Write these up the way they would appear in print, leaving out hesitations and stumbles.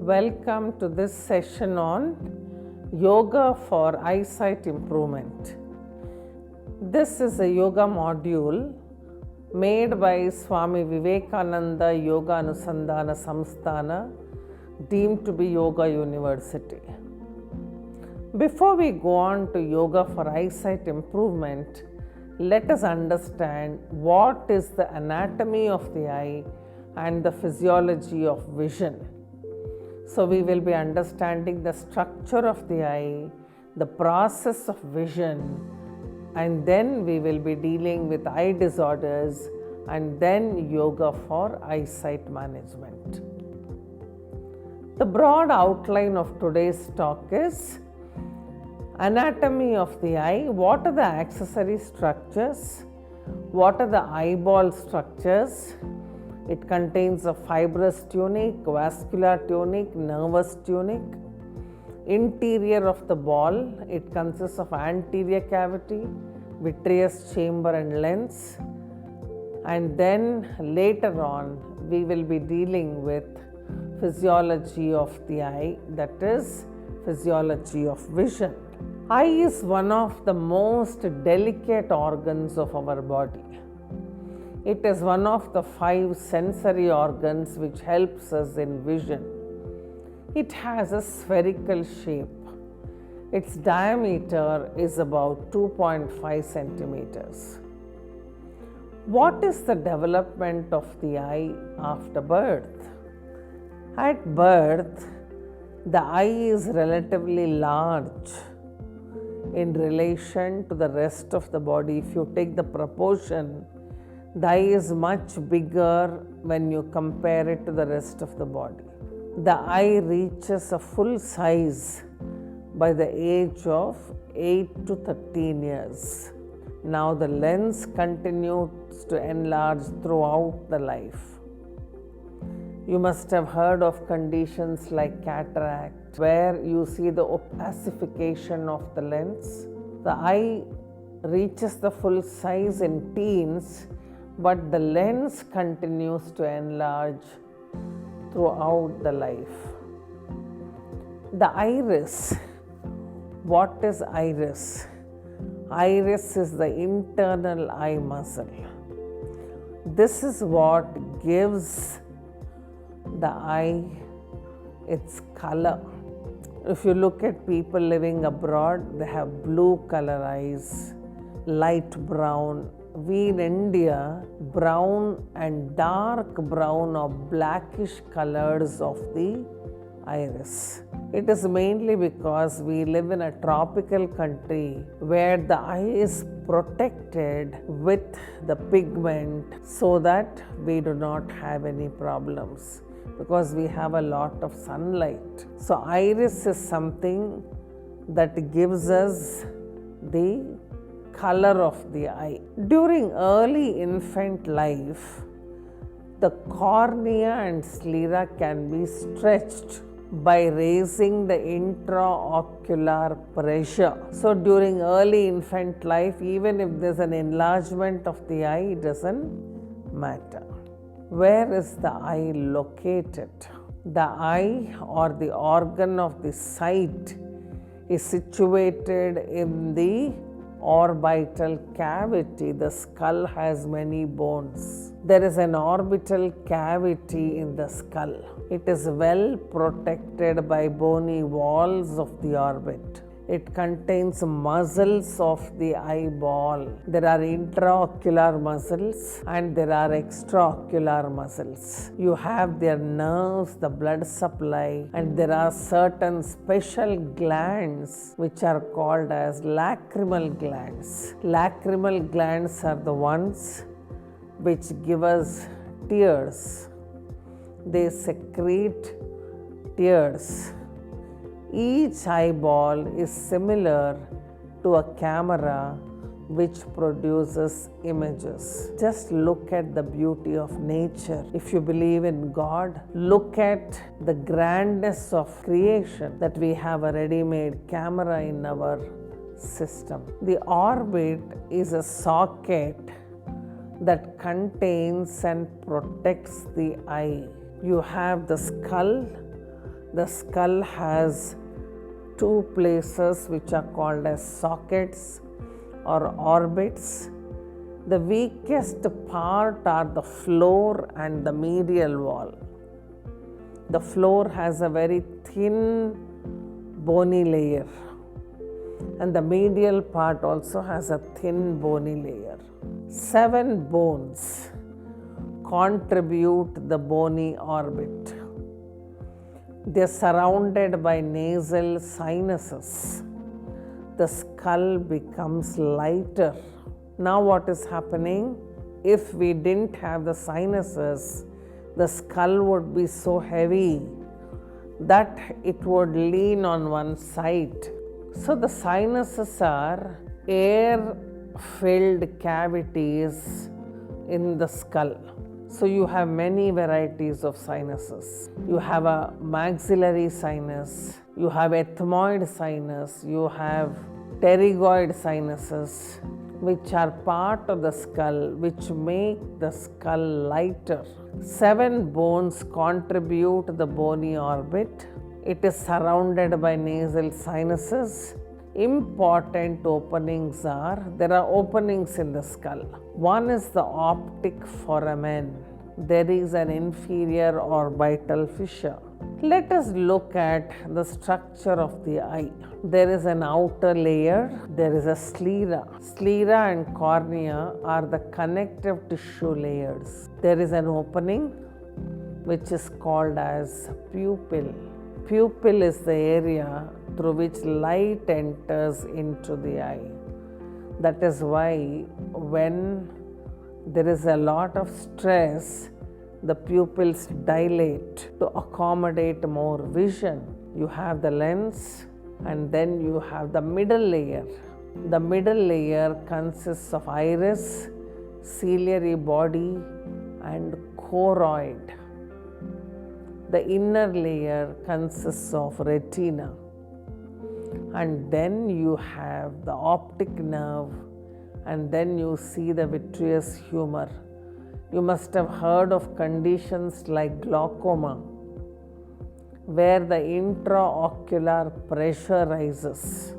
Welcome to this session on Yoga for Eyesight Improvement. This is a yoga module made by Swami Vivekananda Yoga Anusandhana Samsthana, deemed to be Yoga University. Before we go on to Yoga for Eyesight Improvement, let us understand what is the anatomy of the eye and the physiology of vision. So we will be understanding the structure of the eye, the process of vision, and then we will be dealing with eye disorders and then yoga for eyesight management. The broad outline of today's talk is anatomy of the eye. What are the accessory structures? What are the eyeball structures? It contains a fibrous tunic, vascular tunic, nervous tunic. Interior of the ball, it consists of anterior cavity, vitreous chamber and lens. And then later on, we will be dealing with physiology of the eye, that is physiology of vision. Eye is one of the most delicate organs of our body. It is one of the 5 sensory organs which helps us in vision. It has a spherical shape. Its diameter is about 2.5 centimeters. What is the development of the eye after birth? At birth, the eye is relatively large in relation to the rest of the body. If you take the proportion, the eye is much bigger when you compare it to the rest of the body. The eye reaches a full size by the age of 8 to 13 years. Now the lens continues to enlarge throughout the life. You must have heard of conditions like cataract, where you see the opacification of the lens. The eye reaches the full size in teens, but the lens continues to enlarge throughout the life. The iris. What is iris? Iris is the internal eye muscle. This is what gives the eye its color. If you look at people living abroad, they have blue color eyes, light brown. We in India, brown and dark brown or blackish colors of the iris. It is mainly because we live in a tropical country where the eye is protected with the pigment so that we do not have any problems, because we have a lot of sunlight. So iris is something that gives us the color of the eye. During early infant life, the cornea and sclera can be stretched by raising the intraocular pressure. So during early infant life, even if there's an enlargement of the eye, it doesn't matter. Where is the eye located? The eye, or the organ of the sight, is situated in the orbital cavity. The skull has many bones. There is an orbital cavity in the skull. It is well protected by bony walls of the orbit. It contains muscles of the eyeball. There are intraocular muscles and there are extraocular muscles. You have their nerves, the blood supply, and there are certain special glands which are called as lacrimal glands. Lacrimal glands are the ones which give us tears. They secrete tears. Each eyeball is similar to a camera which produces images. Just look at the beauty of nature. If you believe in God, look at the grandness of creation, that we have a ready-made camera in our system. The orbit is a socket that contains and protects the eye. You have the skull, The skull has two places which are called as sockets or orbits. The weakest part are the floor and the medial wall. The floor has a very thin bony layer, and the medial part also has a thin bony layer. 7 bones contribute the bony orbit. They are surrounded by nasal sinuses. The skull becomes lighter. Now what is happening? If we didn't have the sinuses, the skull would be so heavy that it would lean on one side. So the sinuses are air-filled cavities in the skull. So you have many varieties of sinuses. You have a maxillary sinus, you have ethmoid sinus, you have pterygoid sinuses, which are part of the skull, which make the skull lighter. 7 bones contribute to the bony orbit. It is surrounded by nasal sinuses. Important openings are, there are openings in the skull. One is the optic foramen. There is an inferior orbital fissure. Let us look at the structure of the eye. There is an outer layer, there is a sclera. Sclera and cornea are the connective tissue layers. There is an opening which is called as pupil. Pupil is the area through which light enters into the eye. That is why when there is a lot of stress, the pupils dilate to accommodate more vision. You have the lens, and then you have the middle layer. The middle layer consists of iris, ciliary body, and choroid. The inner layer consists of retina. And then you have the optic nerve, and then you see the vitreous humor. You must have heard of conditions like glaucoma, where the intraocular pressure rises.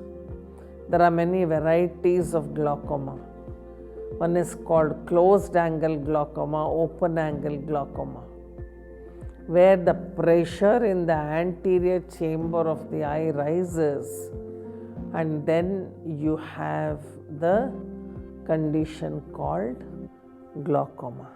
There are many varieties of glaucoma. One is called closed angle glaucoma, open angle glaucoma, where the pressure in the anterior chamber of the eye rises, and then you have the condition called glaucoma.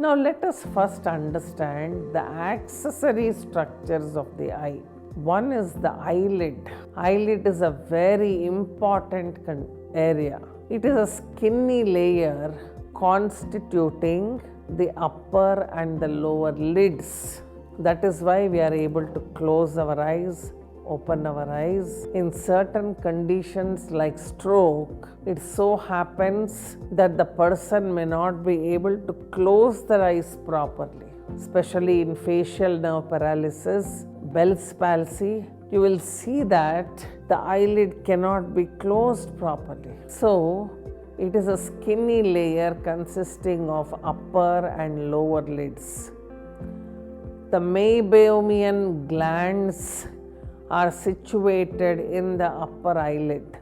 Now let us first understand the accessory structures of the eye. One is the eyelid. Eyelid is a very important area. It is a skinny layer constituting the upper and the lower lids. That is why we are able to close our eyes, open our eyes. In certain conditions like stroke, it so happens that the person may not be able to close their eyes properly. Especially in facial nerve paralysis, Bell's palsy, you will see that the eyelid cannot be closed properly. So, it is a skinny layer consisting of upper and lower lids. The meibomian glands are situated in the upper eyelid.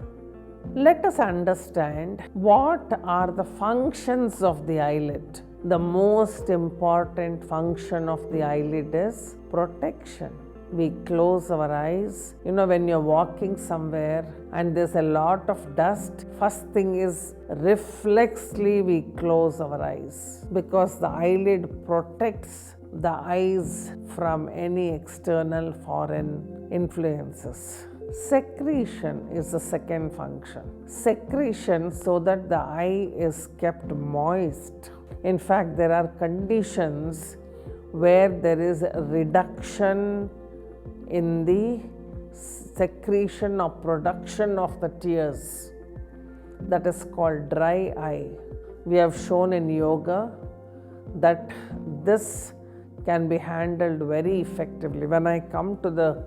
Let us understand what are the functions of the eyelid. The most important function of the eyelid is protection. We close our eyes. You know, when you're walking somewhere and there's a lot of dust, first thing is reflexly we close our eyes, because the eyelid protects the eyes from any external foreign influences. Secretion is the second function. Secretion so that the eye is kept moist. In fact, there are conditions where there is a reduction in the secretion or production of the tears. That is called dry eye. We have shown in yoga that this can be handled very effectively. When I come to the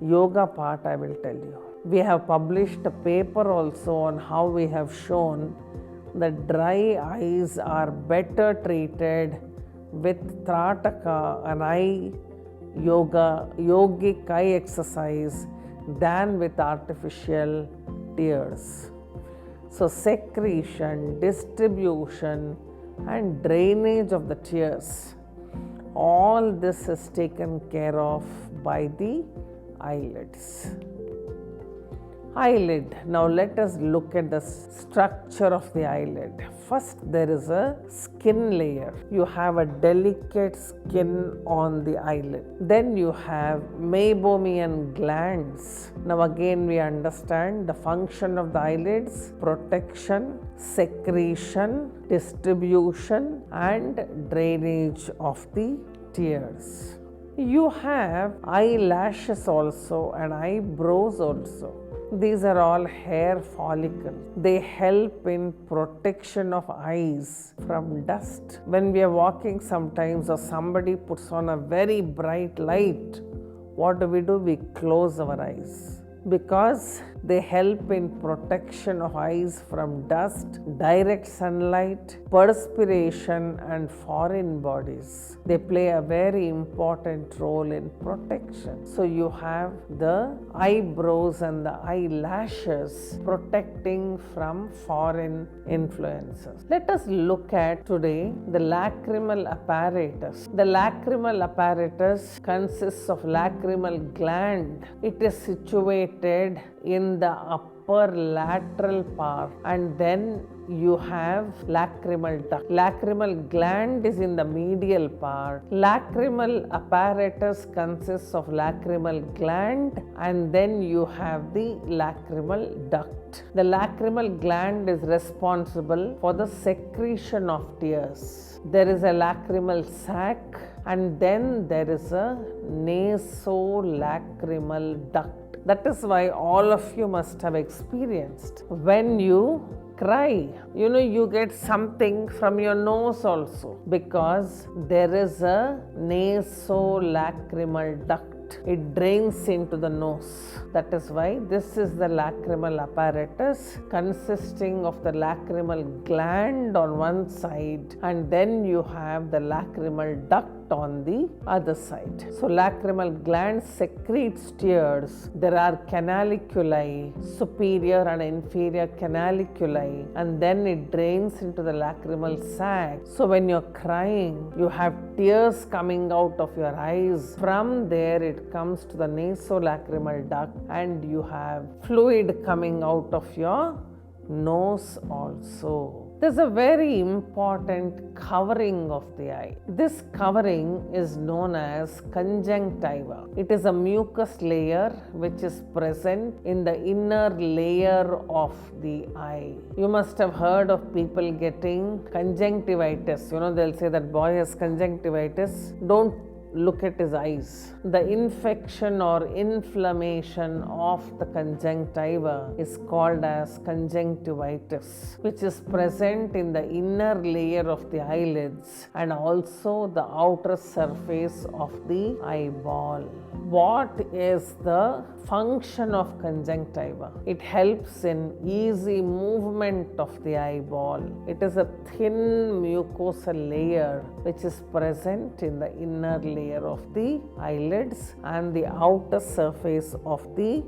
yoga part, I will tell you. We have published a paper also on how we have shown that dry eyes are better treated with Trataka, an eye yogic eye exercise than with artificial tears. So secretion, distribution and drainage of the tears, all this is taken care of by the eyelids. Eyelid. Now let us look at the structure of the eyelid. First, there is a skin layer. You have a delicate skin on the eyelid. Then you have meibomian glands. Now again we understand the function of the eyelids: protection, secretion, distribution and drainage of the tears. You have eyelashes also and eyebrows also. These are all hair follicles. They help in protection of eyes from dust. When we are walking sometimes or somebody puts on a very bright light, what do? We close our eyes because they help in protection of eyes from dust, direct sunlight, perspiration and foreign bodies. They play a very important role in protection. So you have the eyebrows and the eyelashes protecting from foreign influences. Let us look at today the lacrimal apparatus. The lacrimal apparatus consists of lacrimal gland. It is situated in the upper lateral part, and then you have lacrimal duct. Lacrimal gland is in the medial part. Lacrimal apparatus consists of lacrimal gland, and then you have the lacrimal duct. The lacrimal gland is responsible for the secretion of tears. There is a lacrimal sac, and then there is a nasolacrimal duct. That is why all of you must have experienced when you cry, you get something from your nose also, because there is a nasolacrimal duct. It drains into the nose. That is why this is the lacrimal apparatus, consisting of the lacrimal gland on one side, and then you have the lacrimal duct on the other side. So lacrimal gland secretes tears. There are canaliculi, superior and inferior canaliculi, and then it drains into the lacrimal sac. So when you're crying, you have tears coming out of your eyes. From there it comes to the nasolacrimal duct, and you have fluid coming out of your nose also. There's a very important covering of the eye. This covering is known as conjunctiva. It is a mucus layer which is present in the inner layer of the eye. You must have heard of people getting conjunctivitis. They'll say that boy has conjunctivitis. Don't look at his eyes. The infection or inflammation of the conjunctiva is called as conjunctivitis, which is present in the inner layer of the eyelids and also the outer surface of the eyeball. What is the function of conjunctiva? It helps in easy movement of the eyeball. It is a thin mucosal layer which is present in the inner layer of the eyelids and the outer surface of the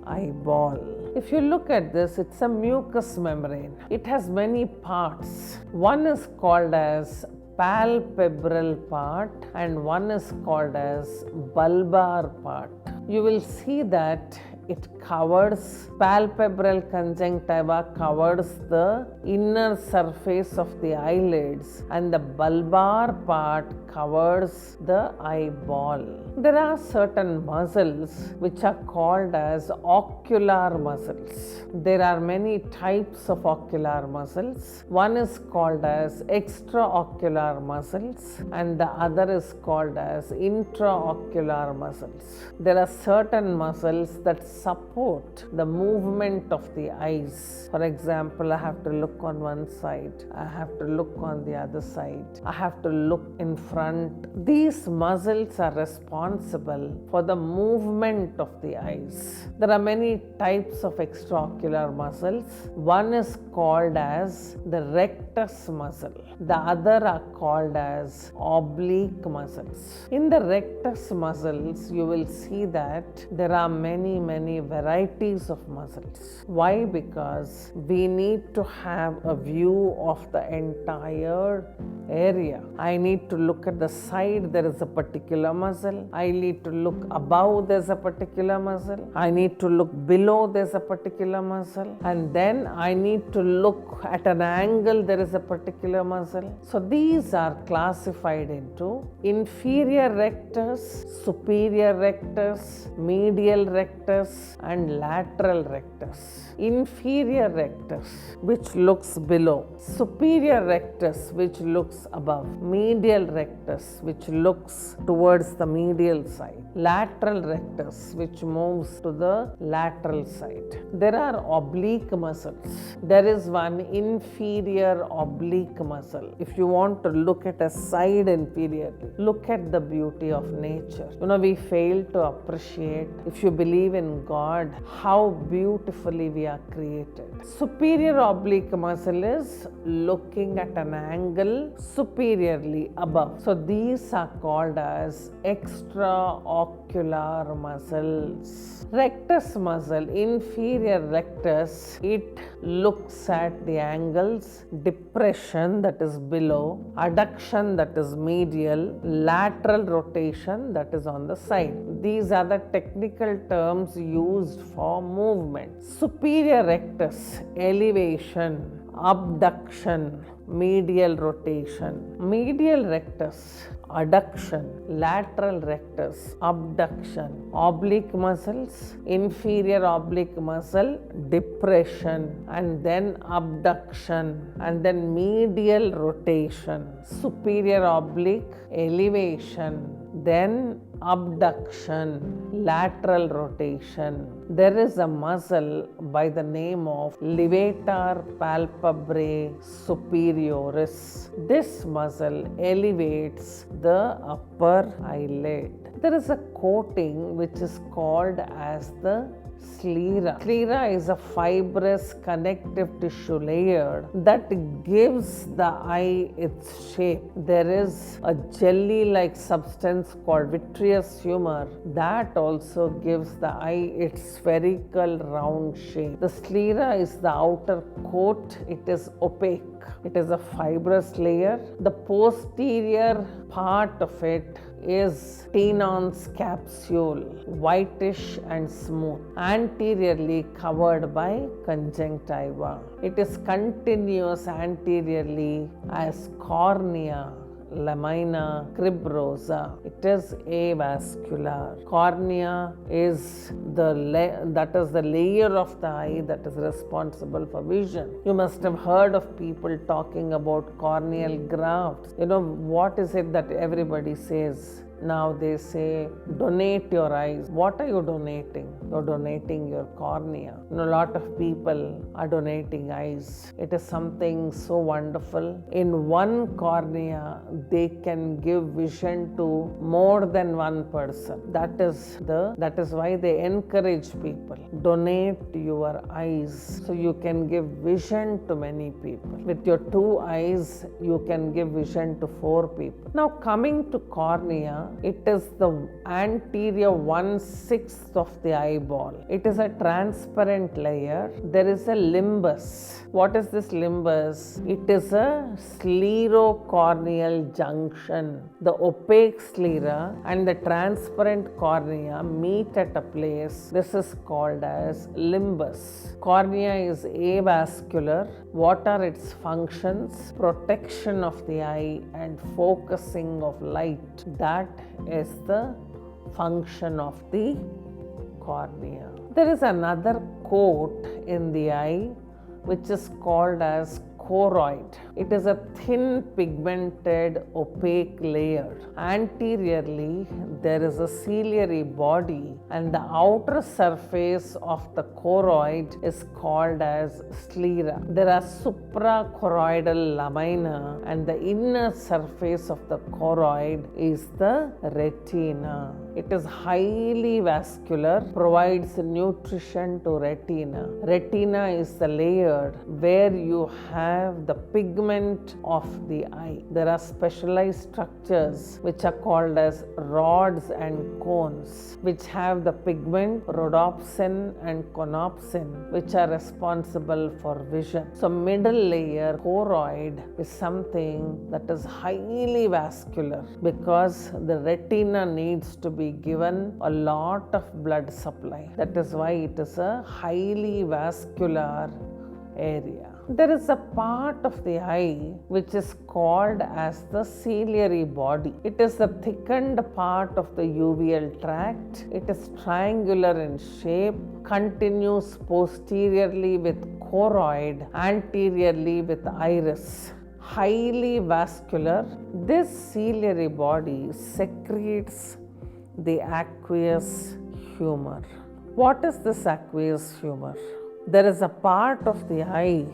eyeball. If you look at this, it's a mucous membrane. It has many parts. One is called as palpebral part and one is called as bulbar part. You will see that it covers, palpebral conjunctiva covers the inner surface of the eyelids and the bulbar part covers the eyeball. There are certain muscles which are called as ocular muscles. There are many types of ocular muscles. One is called as extraocular muscles and the other is called as intraocular muscles. There are certain muscles that support the movement of the eyes. For example, I have to look on one side, I have to look on the other side, I have to look in front. These muscles are responsible for the movement of the eyes. There are many types of extraocular muscles. One is called as the rectus muscle. The other are called as oblique muscles. In the rectus muscles, you will see that there are many varieties of muscles. Why? Because we need to have a view of the entire area. I need to look at the side, there is a particular muscle. I need to look above, there's a particular muscle. I need to look below, there's a particular muscle. And then I need to look at an angle, there is a particular muscle. So these are classified into inferior rectus, superior rectus, medial rectus, and lateral rectus. Inferior rectus, which looks below. Superior rectus, which looks above. Medial rectus, which looks towards the medial side. Lateral rectus, which moves to the lateral side. There are oblique muscles. There is one inferior oblique muscle. If you want to look at a side inferiorly, look at the beauty of nature. We fail to appreciate, if you believe in God, how beautifully we are created. Superior oblique muscle is looking at an angle superiorly above. So these are called as extraocular muscles. Rectus muscle, inferior rectus, it looks at the angles, depression that is below, adduction that is medial, lateral rotation that is on the side. These are the technical terms used for movement. Superior rectus, elevation, abduction, medial rotation. Medial rectus, adduction, lateral rectus, abduction. Oblique muscles, inferior oblique muscle, depression, and then abduction, and then medial rotation. Superior oblique, elevation, then abduction, lateral rotation. There is a muscle by the name of levator palpebrae superioris. This muscle elevates the upper eyelid. There is a coating which is called as the sclera. Sclera is a fibrous connective tissue layer that gives the eye its shape. There is a jelly-like substance called vitreous humor that also gives the eye its spherical round shape. The sclera is the outer coat. It is opaque. It is a fibrous layer. The posterior part of it is Tenon's capsule, whitish and smooth, anteriorly covered by conjunctiva. It is continuous anteriorly as cornea, lamina cribrosa. It is avascular. Cornea is the layer of the eye that is responsible for vision. You must have heard of people talking about corneal grafts. What is it that everybody says? Now they say, donate your eyes. What are you donating? You're donating your cornea. A lot of people are donating eyes. It is something so wonderful. In one cornea, they can give vision to more than one person. That is why they encourage people. Donate your eyes so you can give vision to many people. With your 2 eyes, you can give vision to 4 people. Now coming to cornea, it is the anterior 1/6 of the eyeball. It is a transparent layer. There is a limbus. What is this limbus? It is a sclerocorneal junction. The opaque sclera and the transparent cornea meet at a place. This is called as limbus. Cornea is avascular. What are its functions? Protection of the eye and focusing of light. That is the function of the cornea. There is another coat in the eye which is called as choroid. It is a thin, pigmented, opaque layer. Anteriorly, there is a ciliary body, and the outer surface of the choroid is called as sclera. There are suprachoroidal lamina, and the inner surface of the choroid is the retina. It is highly vascular, provides nutrition to retina. Retina is the layer where you have the pigment of the eye. There are specialized structures which are called as rods and cones, which have the pigment rhodopsin and conopsin, which are responsible for vision. So middle layer choroid is something that is highly vascular because the retina needs to be given a lot of blood supply. That is why it is a highly vascular area. There is a part of the eye which is called as the ciliary body. It is the thickened part of the uveal tract. It is triangular in shape, continues posteriorly with choroid, anteriorly with iris. Highly vascular, this ciliary body secretes the aqueous humor. What is this aqueous humor? There is a part of the eye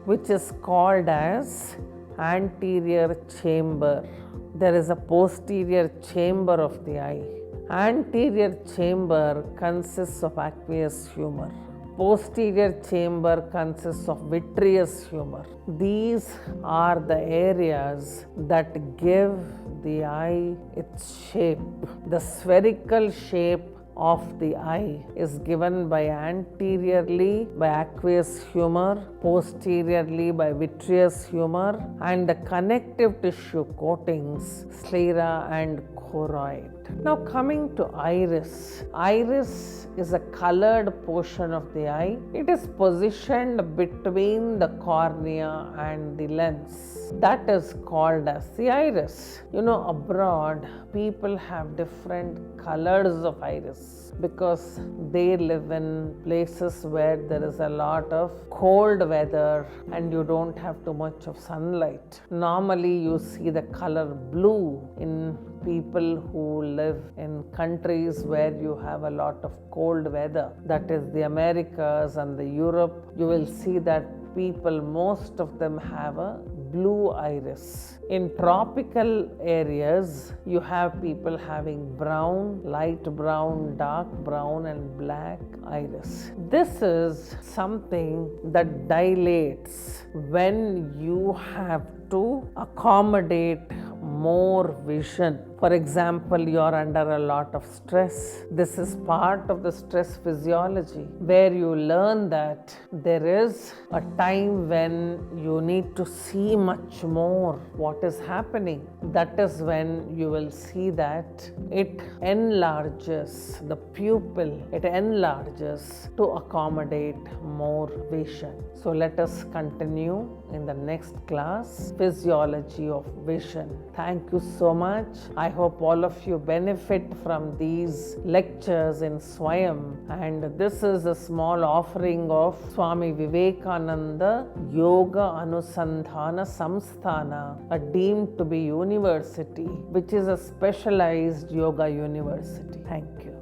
which is called as anterior chamber. There is a posterior chamber of the eye. Anterior chamber consists of aqueous humor. Posterior chamber consists of vitreous humor. These are the areas that give the eye its shape. The spherical shape of the eye is given by anteriorly by aqueous humor, posteriorly by vitreous humor, and the connective tissue coatings, sclera and choroid. Now coming to iris. Iris is a colored portion of the eye. It is positioned between the cornea and the lens. That is called as the iris. Abroad, people have different colors of iris because they live in places where there is a lot of cold weather and you don't have too much of sunlight. Normally, you see the color blue in people who live in countries where you have a lot of cold weather. That is the Americas and the Europe. You will see that people, most of them have a blue iris. In tropical areas, you have people having brown, light brown, dark brown, and black iris. This is something that dilates when you have to accommodate more vision. For example, you are under a lot of stress. This is part of the stress physiology where you learn that there is a time when you need to see much more what is happening. That is when you will see that it enlarges the pupil, it enlarges to accommodate more vision. So let us continue in the next class, physiology of vision. Thank you so much. I hope all of you benefit from these lectures in Swayam, and this is a small offering of Swami Vivekananda Yoga Anusandhana Samsthana, a deemed to be university, which is a specialized yoga university. Thank you.